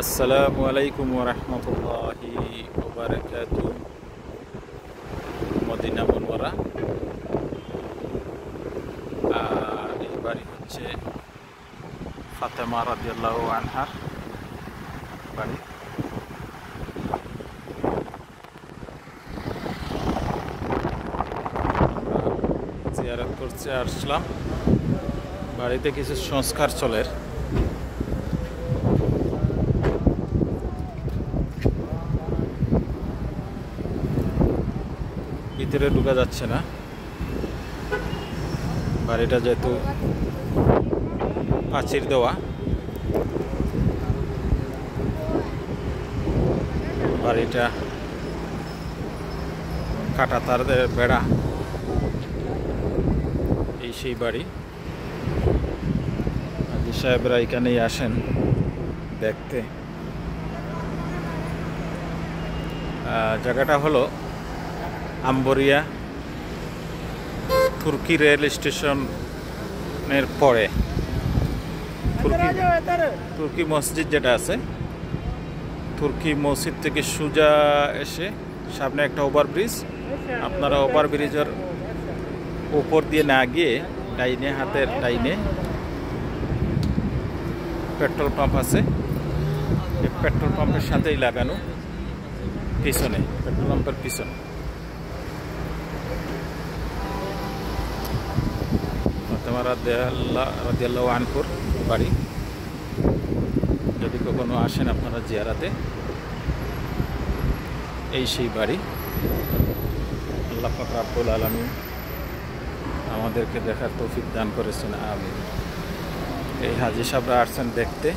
আসসালামু আলাইকুম ওয়া রাহমাতুল্লাহি ওয়া বারাকাতুহু। মদিনা মুনওয়ারা, আর এই বাড়ি হচ্ছে ফাতেমা রাদিয়াল্লাহু আনহার বাড়ি। জিয়ারত করতে আসলাম। বাড়িতে কিছু সংস্কার চলে, ভিতরে ঢোকা যাচ্ছে না। বাড়িটা যেহেতু প্রাচীর দেওয়া, বাড়িটা কাটা তারের বেড়া, এই সেই বাড়ি। হাজী সাহেবরা এখানেই আসেন দেখতে। জায়গাটা হলো আম্বরিয়া তুর্কি রেল স্টেশনের পরে তুর্কি মসজিদ যেটা আছে, তুর্কি মসজিদ থেকে সোজা এসে সামনে একটা ওভারব্রিজ। আপনারা ওভারব্রিজের উপর দিয়ে না গিয়ে ডাইনে, হাতের ডাইনে পেট্রোল পাম্প আছে। এই পেট্রোল পাম্পের সাথেই লাগানো, পিছনে পেট্রোল পাম্পের পিছনে ফাতেমা রাদিয়াল্লাহু আনহুর বাড়ি। যদি কখনো আসেন আপনারা জিয়ারাতে, এই সেই বাড়ি। আল্লাহ পাক রব্বুল আলামিন আমাদেরকে দেখার তৌফিক দান করেছেন, আমিন। এই হাজী সাহেবরা আসছেন দেখতে।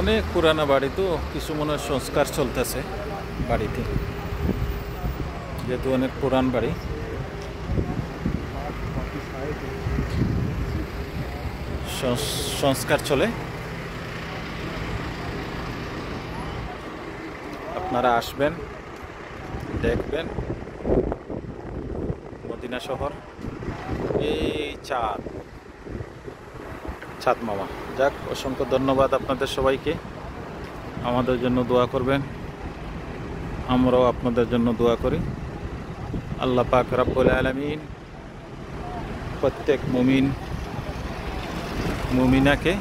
অনেক পুরানা বাড়ি তো, কিছু মনে হয় সংস্কার চলতেছে বাড়িতে, যেহেতু অনেক পুরান বাড়ি। সংস্কার চলে। আপনারা আসবেন, দেখবেন মদিনা শহর। এই চাঁদ মামা। যাক, অসংখ্য ধন্যবাদ আপনাদের সবাইকে। আমাদের জন্য দোয়া করবেন, আমরাও আপনাদের জন্য দোয়া করি। আল্লাহ পাক রব্বুল আলামিন প্রত্যেক মুমিনাকে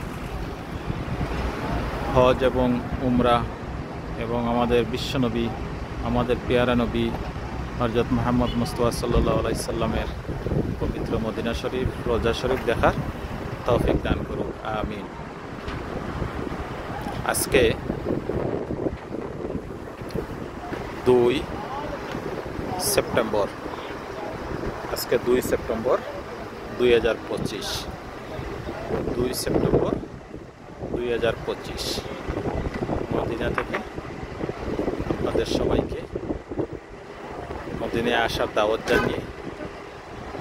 হজ এবং উমরা এবং আমাদের বিশ্বনবী, আমাদের পেয়ারা নবী হযরত মুহাম্মদ মুস্তাফা সাল্লাল্লাহু আলাইহি সাল্লামের পবিত্র মদিনা শরীফ, রোজা শরীফ দেখার তৌফিক দান করুক, আমিন। আজকে 2 সেপ্টেম্বর 2025। 2 সেপ্টেম্বর 2025 মদিনা থেকে আপনাদের সবাইকে মদিনায় আসার দাওয়াত জানিয়ে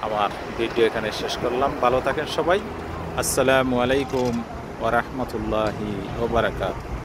আমার ভিডিও এখানে শেষ করলাম। ভালো থাকেন সবাই। আসসালামু আলাইকুম ওয়া রাহমাতুল্লাহি ওয়া বারাকাতুহু।